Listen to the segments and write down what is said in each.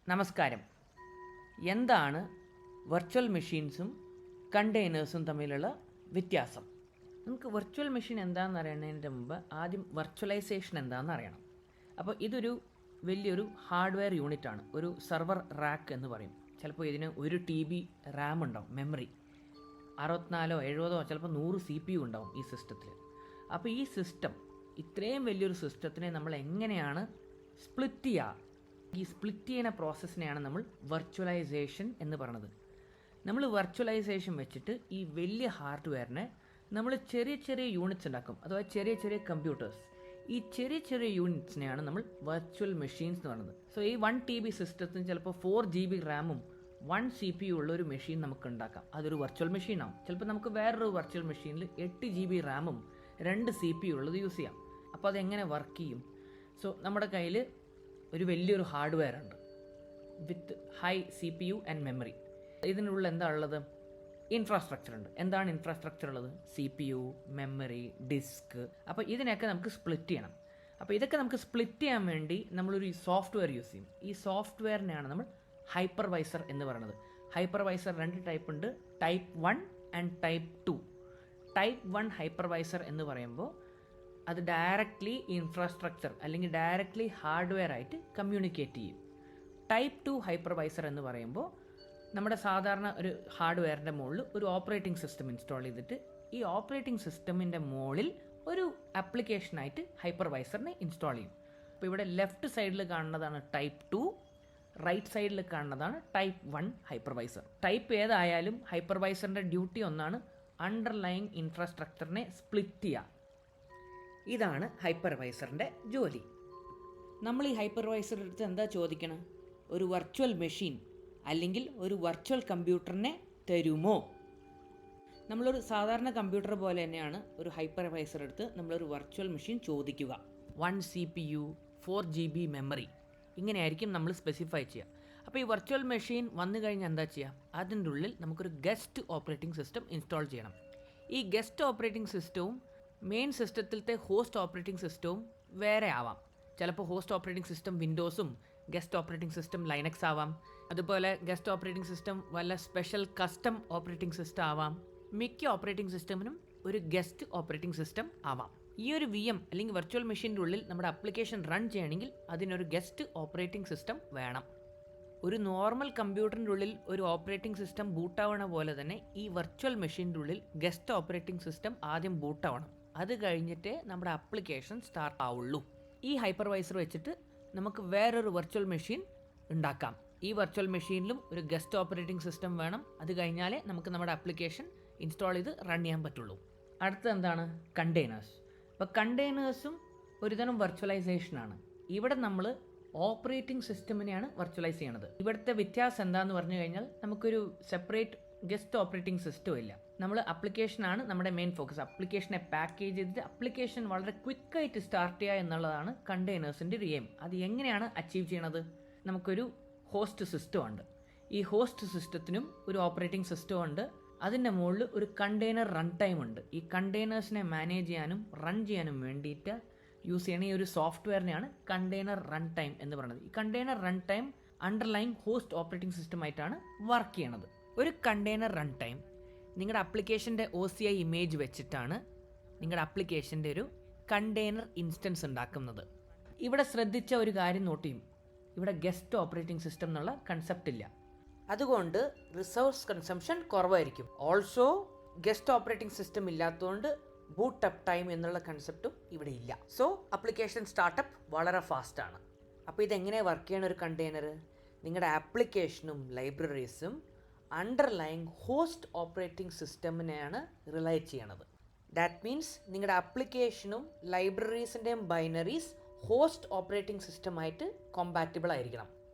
നമസ്കാരം. എന്താണ് വെർച്വൽ മെഷീൻസും കണ്ടെയ്നേഴ്സും തമ്മിലുള്ള വ്യത്യാസം? നമുക്ക് വെർച്വൽ മെഷീൻ എന്താണെന്ന് അറിയുന്നതിന് മുമ്പ് ആദ്യം വെർച്വലൈസേഷൻ എന്താണെന്ന് അറിയണം. അപ്പോൾ ഇതൊരു വലിയൊരു ഹാർഡ്വെയർ യൂണിറ്റാണ്, ഒരു സെർവർ റാക്ക് എന്ന് പറയും. ചിലപ്പോൾ ഇതിന് 1 TB റാം ഉണ്ടാവും, മെമ്മറി 64 70 ചിലപ്പോൾ 100 CPU ഉണ്ടാവും ഈ സിസ്റ്റത്തിൽ. അപ്പോൾ ഈ സിസ്റ്റം, ഇത്രയും വലിയൊരു സിസ്റ്റത്തിനെ നമ്മൾ എങ്ങനെയാണ് സ്പ്ലിറ്റ് ചെയ്യുക? ഈ സ്പ്ലിറ്റ് ചെയ്യുന്ന പ്രോസസ്സിനെയാണ് നമ്മൾ വെർച്വലൈസേഷൻ എന്ന് പറയുന്നത്. നമ്മൾ വെർച്വലൈസേഷൻ വെച്ചിട്ട് ഈ വലിയ ഹാർഡ്വെയറിനെ നമ്മൾ ചെറിയ ചെറിയ യൂണിറ്റ്സ് ഉണ്ടാക്കും, അഥവാ ചെറിയ ചെറിയ കമ്പ്യൂട്ടേഴ്സ്. ഈ ചെറിയ ചെറിയ യൂണിറ്റ്സിനെയാണ് നമ്മൾ വെർച്വൽ മെഷീൻസ് എന്ന് പറയുന്നത്. സോ ഈ 1 TB സിസ്റ്റത്തിന് ചിലപ്പോൾ 4 GB റാമും 1 CPU ഉള്ള ഒരു മെഷീൻ നമുക്ക് ഉണ്ടാക്കാം. അതൊരു വെർച്വൽ മെഷീനാവും. ചിലപ്പോൾ നമുക്ക് വേറൊരു വെർച്വൽ മെഷീനിൽ 8 GB റാമും 2 CPU ഉള്ളത് യൂസ് ചെയ്യാം. അപ്പോൾ അതെങ്ങനെ വർക്ക് ചെയ്യും? സോ നമ്മുടെ കയ്യിൽ ഒരു വലിയൊരു ഹാർഡ്വെയർ ഉണ്ട് with high CPU and memory. ഇതിനുള്ള എന്താ ഉള്ളത്? ഇൻഫ്രാസ്ട്രക്ചർ ഉണ്ട്. എന്താണ് ഇൻഫ്രാസ്ട്രക്ചർ ഉള്ളത്? CPU, memory, disk. അപ്പോൾ ഇതിനൊക്കെ നമുക്ക് സ്പ്ലിറ്റ് ചെയ്യണം. അപ്പോൾ ഇതൊക്കെ നമുക്ക് സ്പ്ലിറ്റ് ചെയ്യാൻ വേണ്ടി നമ്മളൊരു സോഫ്റ്റ്വെയർ യൂസ് ചെയ്യും. ഈ സോഫ്റ്റ്വെയറിനെയാണ് നമ്മൾ ഹൈപ്പർവൈസർ എന്ന് പറയുന്നത്. ഹൈപ്പർവൈസർ 2 ടൈപ്പ് ഉണ്ട്, type 1 and type 2. Type 1 hypervisor എന്ന് പറയുമ്പോൾ അത് ഡയറക്റ്റ്ലി ഇൻഫ്രാസ്ട്രക്ചർ അല്ലെങ്കിൽ ഡയറക്റ്റ്ലി ഹാർഡ്വെയർ ആയിട്ട് കമ്മ്യൂണിക്കേറ്റ് ചെയ്യും. ടൈപ്പ് 2 ഹൈപ്പർവൈസർ എന്ന് പറയുമ്പോൾ നമ്മുടെ സാധാരണ ഒരു ഹാർഡ്വെയറിൻ്റെ മുകളിൽ ഒരു ഓപ്പറേറ്റിംഗ് സിസ്റ്റം ഇൻസ്റ്റാൾ ചെയ്തിട്ട് ഈ ഓപ്പറേറ്റിംഗ് സിസ്റ്റമിൻ്റെ മുകളിൽ ഒരു ആപ്ലിക്കേഷനായിട്ട് ഹൈപ്പർവൈസറിനെ ഇൻസ്റ്റാൾ ചെയ്യും. അപ്പോൾ ഇവിടെ ലെഫ്റ്റ് സൈഡിൽ കാണുന്നതാണ് ടൈപ്പ് 2, റൈറ്റ് സൈഡിൽ കാണുന്നതാണ് ടൈപ്പ് 1 ഹൈപ്പർവൈസർ. ടൈപ്പ് ഏതായാലും ഹൈപ്പർവൈസറിൻ്റെ ഡ്യൂട്ടി ഒന്നാണ്, അണ്ടർലൈങ് ഇൻഫ്രാസ്ട്രക്ചറിനെ സ്പ്ലിറ്റ് ചെയ്യുക. ഇതാണ് ഹൈപ്പർവൈസറിൻ്റെ ജോലി. നമ്മൾ ഈ ഹൈപ്പർവൈസറുടെ അടുത്ത് എന്താ ചോദിക്കണം? ഒരു വെർച്വൽ മെഷീൻ അല്ലെങ്കിൽ ഒരു വെർച്വൽ കമ്പ്യൂട്ടറിനെ തരുമോ? നമ്മളൊരു സാധാരണ കമ്പ്യൂട്ടർ പോലെ തന്നെയാണ് ഒരു ഹൈപ്പർവൈസർ എടുത്ത് നമ്മളൊരു വെർച്വൽ മെഷീൻ ചോദിക്കുക. 1 CPU, 4 GB മെമ്മറി, ഇങ്ങനെയായിരിക്കും നമ്മൾ സ്പെസിഫൈ ചെയ്യുക. അപ്പോൾ ഈ വെർച്വൽ മെഷീൻ വന്നു കഴിഞ്ഞാൽ എന്താ ചെയ്യുക? അതിൻ്റെ ഉള്ളിൽ നമുക്കൊരു ഗസ്റ്റ് ഓപ്പറേറ്റിംഗ് സിസ്റ്റം ഇൻസ്റ്റാൾ ചെയ്യണം. ഈ ഗസ്റ്റ് ഓപ്പറേറ്റിംഗ് സിസ്റ്റവും മെയിൻ സിസ്റ്റത്തിലത്തെ ഹോസ്റ്റ് ഓപ്പറേറ്റിംഗ് സിസ്റ്റവും വേറെ ആവാം. ചിലപ്പോൾ ഹോസ്റ്റ് ഓപ്പറേറ്റിംഗ് സിസ്റ്റം വിൻഡോസും ഗസ്റ്റ് ഓപ്പറേറ്റിംഗ് സിസ്റ്റം ലൈനക്സ് ആവാം. അതുപോലെ ഗസ്റ്റ് ഓപ്പറേറ്റിംഗ് സിസ്റ്റം വല്ല സ്പെഷ്യൽ കസ്റ്റം ഓപ്പറേറ്റിംഗ് സിസ്റ്റം ആവാം. മിക്ക ഓപ്പറേറ്റിംഗ് സിസ്റ്റമിനും ഒരു ഗസ്റ്റ് ഓപ്പറേറ്റിംഗ് സിസ്റ്റം ആവാം. ഈ ഒരു VM അല്ലെങ്കിൽ വെർച്വൽ മെഷീൻ്റെ ഉള്ളിൽ നമ്മുടെ ആപ്ലിക്കേഷൻ റൺ ചെയ്യണമെങ്കിൽ അതിനൊരു ഗസ്റ്റ് ഓപ്പറേറ്റിംഗ് സിസ്റ്റം വേണം. ഒരു നോർമൽ കമ്പ്യൂട്ടറിൻ്റെ ഉള്ളിൽ ഒരു ഓപ്പറേറ്റിംഗ് സിസ്റ്റം ബൂട്ടാവണ പോലെ തന്നെ ഈ വെർച്വൽ മെഷീൻ്റെ ഉള്ളിൽ ഗസ്റ്റ് ഓപ്പറേറ്റിംഗ് സിസ്റ്റം ആദ്യം ബൂട്ടാവണം. അത് കഴിഞ്ഞിട്ടേ നമ്മുടെ ആപ്ലിക്കേഷൻ സ്റ്റാർട്ട് ആവുള്ളൂ. ഈ ഹൈപ്പർവൈസർ വെച്ചിട്ട് നമുക്ക് വേറൊരു വെർച്വൽ മെഷീൻ ഉണ്ടാക്കാം. ഈ വെർച്വൽ മെഷീനിലും ഒരു ഗസ്റ്റ് ഓപ്പറേറ്റിംഗ് സിസ്റ്റം വേണം. അത് കഴിഞ്ഞാലേ നമുക്ക് നമ്മുടെ ആപ്ലിക്കേഷൻ ഇൻസ്റ്റാൾ ചെയ്ത് റൺ ചെയ്യാൻ പറ്റുള്ളൂ. അടുത്തത് എന്താണ്? കണ്ടെയ്നേഴ്സ്. അപ്പോൾ കണ്ടെയ്നേഴ്സും ഒരുതരം വെർച്വലൈസേഷനാണ്. ഇവിടെ നമ്മൾ ഓപ്പറേറ്റിംഗ് സിസ്റ്റമിനെയാണ് വെർച്വലൈസ് ചെയ്യണത്. ഇവിടുത്തെ വ്യത്യാസം എന്താണെന്ന് പറഞ്ഞു കഴിഞ്ഞാൽ നമുക്കൊരു സെപ്പറേറ്റ് ഗസ്റ്റ് ഓപ്പറേറ്റിംഗ് സിസ്റ്റം ഇല്ല. നമ്മൾ ആപ്ലിക്കേഷനാണ് നമ്മുടെ മെയിൻ ഫോക്കസ്. ആപ്ലിക്കേഷനെ പാക്കേജ് ചെയ്തിട്ട് ആപ്ലിക്കേഷൻ വളരെ ക്വിക്കായിട്ട് സ്റ്റാർട്ട് ചെയ്യുക എന്നുള്ളതാണ് കണ്ടെയ്നേഴ്സിൻ്റെ ഒരു എയിം. അത് എങ്ങനെയാണ് അച്ചീവ് ചെയ്യണത്? നമുക്കൊരു ഹോസ്റ്റ് സിസ്റ്റം ഉണ്ട്. ഈ ഹോസ്റ്റ് സിസ്റ്റത്തിനും ഒരു ഓപ്പറേറ്റിംഗ് സിസ്റ്റം ഉണ്ട്. അതിൻ്റെ മുകളിൽ ഒരു കണ്ടെയ്നർ റൺ ടൈം ഉണ്ട്. ഈ കണ്ടെയ്നേഴ്സിനെ മാനേജ് ചെയ്യാനും റൺ ചെയ്യാനും വേണ്ടിയിട്ട് യൂസ് ചെയ്യണ ഈ ഒരു സോഫ്റ്റ്വെയറിനെയാണ് കണ്ടെയ്നർ റൺ ടൈം എന്ന് പറയുന്നത്. ഈ container run time underlying host operating സിസ്റ്റമായിട്ടാണ് വർക്ക് ചെയ്യണത്. ഒരു കണ്ടെയ്നർ റൺ ടൈം നിങ്ങളുടെ ആപ്ലിക്കേഷൻ്റെ OCI ഇമേജ് വെച്ചിട്ടാണ് നിങ്ങളുടെ ആപ്ലിക്കേഷൻ്റെ ഒരു കണ്ടെയ്നർ ഇൻസ്റ്റൻസ് ഉണ്ടാക്കുന്നത്. ഇവിടെ ശ്രദ്ധിച്ച ഒരു കാര്യം നോട്ട് ചെയ്യും, ഇവിടെ ഗസ്റ്റ് ഓപ്പറേറ്റിംഗ് സിസ്റ്റം എന്നുള്ള കൺസെപ്റ്റ് ഇല്ല. അതുകൊണ്ട് റിസോഴ്സ് കൺസംഷൻ കുറവായിരിക്കും. ഓൾസോ ഗസ്റ്റ് ഓപ്പറേറ്റിംഗ് സിസ്റ്റം ഇല്ലാത്തതുകൊണ്ട് ബൂട്ട് അപ്പ് ടൈം എന്നുള്ള കൺസെപ്റ്റും ഇവിടെ ഇല്ല. സോ ആപ്ലിക്കേഷൻ സ്റ്റാർട്ടപ്പ് വളരെ ഫാസ്റ്റാണ്. അപ്പോൾ ഇതെങ്ങനെ വർക്ക് ചെയ്യണ ഒരു കണ്ടെയ്നർ? നിങ്ങളുടെ ആപ്ലിക്കേഷനും ലൈബ്രറീസും അണ്ടർലൈങ് ഹോസ്റ്റ് ഓപ്പറേറ്റിംഗ് സിസ്റ്റമിനെയാണ് റിലൈ ചെയ്യണത്. ദാറ്റ് മീൻസ് നിങ്ങളുടെ ആപ്ലിക്കേഷനും ലൈബ്രറീസിൻ്റെയും ബൈനറീസ് ഹോസ്റ്റ് ഓപ്പറേറ്റിംഗ് സിസ്റ്റമായിട്ട് കോമ്പാറ്റിബിൾ ആയിരിക്കണം.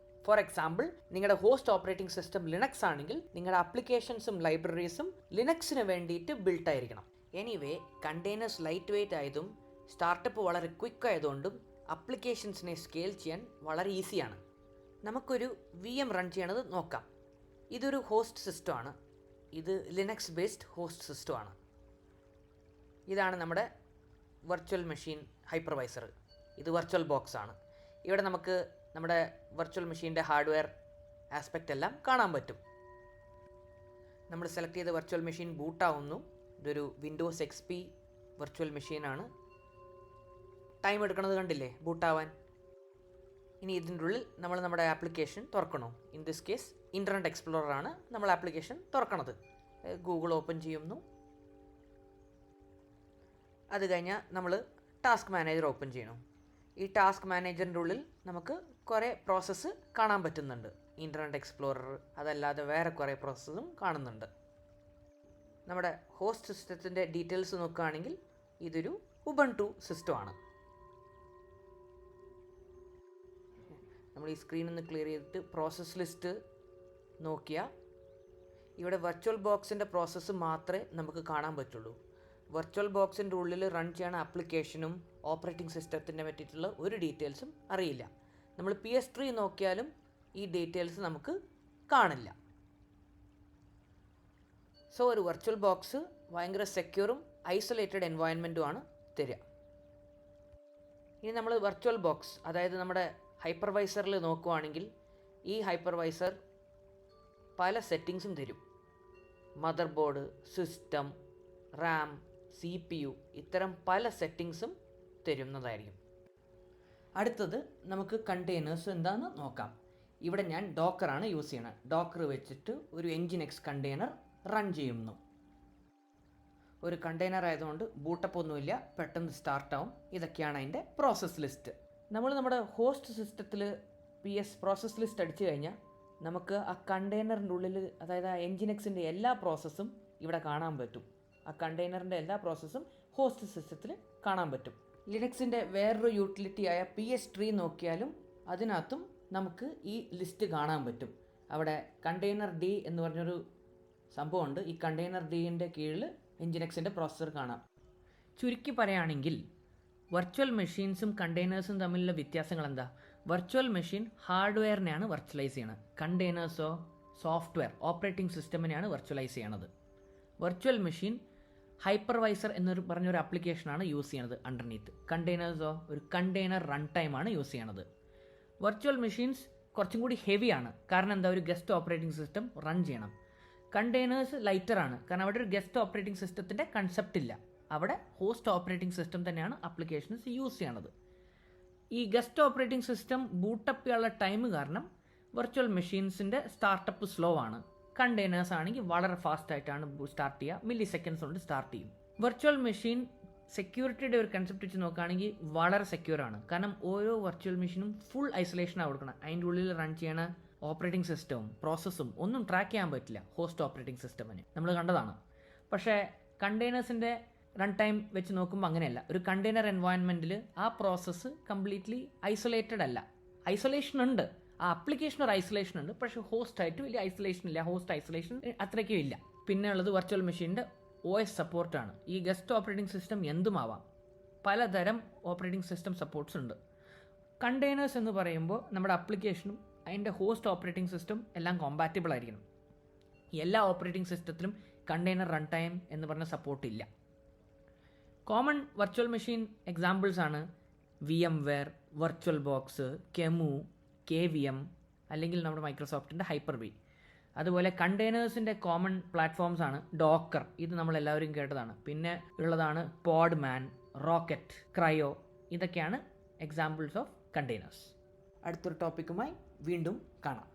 ഫോർ എക്സാമ്പിൾ, നിങ്ങളുടെ ഹോസ്റ്റ് ഓപ്പറേറ്റിംഗ് സിസ്റ്റം ലിനക്സ് ആണെങ്കിൽ നിങ്ങളുടെ ആപ്ലിക്കേഷൻസും ലൈബ്രറീസും ലിനക്സിന് വേണ്ടിയിട്ട് ബിൽട്ട് ആയിരിക്കണം. എനിവേ, കണ്ടെയ്നേഴ്സ് ലൈറ്റ് വെയ്റ്റ് ആയതും സ്റ്റാർട്ടപ്പ് വളരെ ക്വിക്ക് ആയതുകൊണ്ടും ആപ്ലിക്കേഷൻസിനെ സ്കെയിൽ ചെയ്യാൻ വളരെ ഈസിയാണ്. നമുക്കൊരു VM റൺ ചെയ്യണത് നോക്കാം. ഇതൊരു ഹോസ്റ്റ് സിസ്റ്റമാണ്. ഇത് ലിനക്സ് ബേസ്ഡ് ഹോസ്റ്റ് സിസ്റ്റമാണ്. ഇതാണ് നമ്മുടെ വെർച്വൽ മെഷീൻ ഹൈപ്പർവൈസർ. ഇത് വെർച്വൽ ബോക്സ് ആണ്. ഇവിടെ നമുക്ക് നമ്മുടെ വെർച്വൽ മെഷീൻ്റെ ഹാർഡ്വെയർ ആസ്പെക്റ്റ് എല്ലാം കാണാൻ പറ്റും. നമ്മൾ സെലക്ട് ചെയ്ത വെർച്വൽ മെഷീൻ ബൂട്ടാവുന്നു. ഇതൊരു വിൻഡോസ് XP വെർച്വൽ മെഷീനാണ്. ടൈം എടുക്കുന്നത് കണ്ടില്ലേ ബൂട്ടാവാൻ. ഇനി ഇതിൻ്റെ ഉള്ളിൽ നമ്മൾ നമ്മുടെ ആപ്ലിക്കേഷൻ തുറക്കണം. ഇൻ ദിസ് കേസ് ഇൻ്റർനെറ്റ് എക്സ്പ്ലോററാണ് നമ്മൾ ആപ്ലിക്കേഷൻ തുറക്കണത്. ഗൂഗിൾ ഓപ്പൺ ചെയ്യുന്നു. അത് കഴിഞ്ഞാൽ നമ്മൾ ടാസ്ക് മാനേജർ ഓപ്പൺ ചെയ്യണം. ഈ ടാസ്ക് മാനേജറിൻ്റെ ഉള്ളിൽ നമുക്ക് കുറേ പ്രോസസ്സ് കാണാൻ പറ്റുന്നുണ്ട്. ഇൻ്റർനെറ്റ് എക്സ്പ്ലോറർ അതല്ലാതെ വേറെ കുറേ പ്രോസസ്സും കാണുന്നുണ്ട്. നമ്മുടെ ഹോസ്റ്റ് സിസ്റ്റത്തിൻ്റെ ഡീറ്റെയിൽസ് നോക്കുകയാണെങ്കിൽ ഇതൊരു ഉബുണ്ടു സിസ്റ്റമാണ്. നമ്മൾ ഈ സ്ക്രീനിൽ നിന്ന് ക്ലിയർ ചെയ്തിട്ട് പ്രോസസ് ലിസ്റ്റ് നോക്കിയാൽ ഇവിടെ വെർച്വൽ ബോക്സിൻ്റെ പ്രോസസ്സ് മാത്രമേ നമുക്ക് കാണാൻ പറ്റുള്ളൂ. വെർച്വൽ ബോക്സിൻ്റെ ഉള്ളിൽ റൺ ചെയ്യുന്ന ആപ്ലിക്കേഷനും ഓപ്പറേറ്റിംഗ് സിസ്റ്റത്തിൻ്റെ പറ്റിയിട്ടുള്ള ഒരു ഡീറ്റെയിൽസും അറിയില്ല. നമ്മൾ PS3 നോക്കിയാലും ഈ ഡീറ്റെയിൽസ് നമുക്ക് കാണില്ല. സോ ഒരു വെർച്വൽ ബോക്സ് ഭയങ്കര സെക്യൂറും ഐസൊലേറ്റഡ് എൻവയോൺമെൻറ്റുമാണ് തരിക. ഇനി നമ്മൾ വെർച്വൽ ബോക്സ് അതായത് നമ്മുടെ ഹൈപ്പർവൈസറിൽ നോക്കുവാണെങ്കിൽ ഈ ഹൈപ്പർവൈസർ പല സെറ്റിങ്സും തരും. Mother board, system, Ram, CPU ഇത്തരം പല സെറ്റിങ്സും തരുന്നതായിരിക്കും. അടുത്തത് നമുക്ക് കണ്ടെയ്നേഴ്സ് എന്താണെന്ന് നോക്കാം. ഇവിടെ ഞാൻ ഡോക്കറാണ് യൂസ് ചെയ്യണത്. ഡോക്കർ വെച്ചിട്ട് ഒരു Nginx കണ്ടെയ്നർ റൺ ചെയ്യുന്നു. ഒരു കണ്ടെയ്നർ ആയതുകൊണ്ട് ബൂട്ടപ്പ് ഒന്നുമില്ല, പെട്ടെന്ന് സ്റ്റാർട്ടാവും. ഇതൊക്കെയാണ് അതിൻ്റെ പ്രോസസ് ലിസ്റ്റ്. നമ്മൾ നമ്മുടെ ഹോസ്റ്റ് സിസ്റ്റത്തിൽ പ്രോസസ് ലിസ്റ്റ് അടിച്ചു കഴിഞ്ഞാൽ നമുക്ക് ആ കണ്ടെയ്നറിൻ്റെ ഉള്ളിൽ അതായത് ആ Nginxൻ്റെ എല്ലാ പ്രോസസ്സും ഇവിടെ കാണാൻ പറ്റും. ആ കണ്ടെയ്നറിൻ്റെ എല്ലാ പ്രോസസ്സും ഹോസ്റ്റ് സിസ്റ്റത്തിൽ കാണാൻ പറ്റും. ലിനക്സിൻ്റെ വേറൊരു യൂട്ടിലിറ്റിയായ PS3 നോക്കിയാലും അതിനകത്തും നമുക്ക് ഈ ലിസ്റ്റ് കാണാൻ പറ്റും. അവിടെ കണ്ടെയ്നർ D എന്ന് പറഞ്ഞൊരു സംഭവമുണ്ട്. ഈ കണ്ടെയ്നർ Dൻ്റെ കീഴിൽ Nginxൻ്റെ പ്രോസസ്സർ കാണാം. ചുരുക്കി പറയുകയാണെങ്കിൽ വെർച്വൽ മെഷീൻസും കണ്ടെയ്നേഴ്സും തമ്മിലുള്ള വ്യത്യാസങ്ങൾ എന്താ? വെർച്വൽ മെഷീൻ ഹാർഡ്വെയറിനെയാണ് വെർച്വലൈസ് ചെയ്യണത്. കണ്ടെയ്നേഴ്സോ സോഫ്റ്റ്വെയർ ഓപ്പറേറ്റിംഗ് സിസ്റ്റമിനെയാണ് വെർച്വലൈസ് ചെയ്യണത്. വെർച്വൽ മെഷീൻ ഹൈപ്പർവൈസർ എന്നൊരു പറഞ്ഞൊരു ആപ്ലിക്കേഷനാണ് യൂസ് ചെയ്യണത് അണ്ടർനീത്ത്. കണ്ടെയ്നേഴ്സോ ഒരു കണ്ടെയ്നർ റൺ ടൈമാണ് യൂസ് ചെയ്യണത്. വെർച്വൽ മെഷീൻസ് കുറച്ചും കൂടി ഹെവിയാണ്. കാരണം എന്താ, ഒരു ഗസ്റ്റ് ഓപ്പറേറ്റിംഗ് സിസ്റ്റം റൺ ചെയ്യണം. കണ്ടെയ്നേഴ്സ് ലൈറ്ററാണ്. കാരണം അവിടെ ഒരു ഗസ്റ്റ് ഓപ്പറേറ്റിംഗ് സിസ്റ്റത്തിൻ്റെ കൺസെപ്റ്റ് ഇല്ല. അവിടെ ഹോസ്റ്റ് ഓപ്പറേറ്റിംഗ് സിസ്റ്റം തന്നെയാണ് ആപ്ലിക്കേഷൻസ് യൂസ് ചെയ്യണത്. ഈ ഗസ്റ്റ് ഓപ്പറേറ്റിംഗ് സിസ്റ്റം ബൂട്ടപ്പ് ചെയ്യാനുള്ള ടൈം കാരണം വെർച്വൽ മെഷീൻസിൻ്റെ സ്റ്റാർട്ടപ്പ് സ്ലോ ആണ്. കണ്ടെയ്നേഴ്സ് ആണെങ്കിൽ വളരെ ഫാസ്റ്റ് ആയിട്ടാണ് സ്റ്റാർട്ട് ചെയ്യുക. മില്ലി സെക്കൻഡ്സ് കൊണ്ട് സ്റ്റാർട്ട് ചെയ്യും. വെർച്വൽ മെഷീൻ സെക്യൂരിറ്റിയുടെ ഒരു കൺസെപ്റ്റ് വെച്ച് നോക്കുകയാണെങ്കിൽ വളരെ സെക്യൂർ ആണ്. കാരണം ഓരോ വെർച്വൽ മെഷീനും ഫുൾ ഐസൊലേഷനാണ് കൊടുക്കണം. അതിൻ്റെ ഉള്ളിൽ റൺ ചെയ്യണ ഓപ്പറേറ്റിംഗ് സിസ്റ്റവും പ്രോസസ്സും ഒന്നും ട്രാക്ക് ചെയ്യാൻ പറ്റില്ല ഹോസ്റ്റ് ഓപ്പറേറ്റിംഗ് സിസ്റ്റമിന്. നമ്മൾ കണ്ടതാണ്. പക്ഷേ കണ്ടെയ്നേഴ്സിൻ്റെ റൺ ടൈം വെച്ച് നോക്കുമ്പോൾ അങ്ങനെയല്ല. ഒരു കണ്ടെയ്നർ എൻവയോൺമെൻറ്റിൽ ആ പ്രോസസ്സ് കംപ്ലീറ്റ്ലി ഐസൊലേറ്റഡ് അല്ല. ഐസൊലേഷൻ ഉണ്ട്, ആ ആപ്ലിക്കേഷൻ ഒരു ഐസൊലേഷൻ ഉണ്ട്. പക്ഷേ ഹോസ്റ്റ് ആയിട്ട് വലിയ ഐസൊലേഷൻ ഇല്ല. ഹോസ്റ്റ് ഐസൊലേഷൻ അത്രയ്ക്കും ഇല്ല. പിന്നെ ഉള്ളത് വെർച്വൽ മെഷീൻ്റെ OS സപ്പോർട്ടാണ്. ഈ ഗസ്റ്റ് ഓപ്പറേറ്റിംഗ് സിസ്റ്റം എന്തുമാവാം. പലതരം ഓപ്പറേറ്റിംഗ് സിസ്റ്റം സപ്പോർട്ട്സ് ഉണ്ട്. കണ്ടെയ്നേഴ്സ് എന്ന് പറയുമ്പോൾ നമ്മുടെ ആപ്ലിക്കേഷനും അതിൻ്റെ ഹോസ്റ്റ് ഓപ്പറേറ്റിംഗ് സിസ്റ്റം എല്ലാം കോമ്പാറ്റിബിൾ ആയിരിക്കണം. എല്ലാ ഓപ്പറേറ്റിംഗ് സിസ്റ്റത്തിലും കണ്ടെയ്നർ റൺ ടൈം എന്ന് പറഞ്ഞ സപ്പോർട്ട് ഇല്ല. കോമൺ വെർച്വൽ മെഷീൻ എക്സാമ്പിൾസ് ആണ് VMware, വെർച്വൽ ബോക്സ്, കെമു, KVM അല്ലെങ്കിൽ നമ്മുടെ മൈക്രോസോഫ്റ്റിൻ്റെ ഹൈപ്പർ-V. അതുപോലെ കണ്ടെയ്നേഴ്സിൻ്റെ കോമൺ പ്ലാറ്റ്ഫോംസ് ആണ് ഡോക്കർ. ഇത് നമ്മളെല്ലാവരും കേട്ടതാണ്. പിന്നെ ഉള്ളതാണ് പോഡ്മാൻ, റോക്കറ്റ്, ക്രയോ. ഇതൊക്കെയാണ് എക്സാമ്പിൾസ് ഓഫ് കണ്ടെയ്നേഴ്സ്. അടുത്തൊരു ടോപ്പിക്കുമായി വീണ്ടും കാണാം.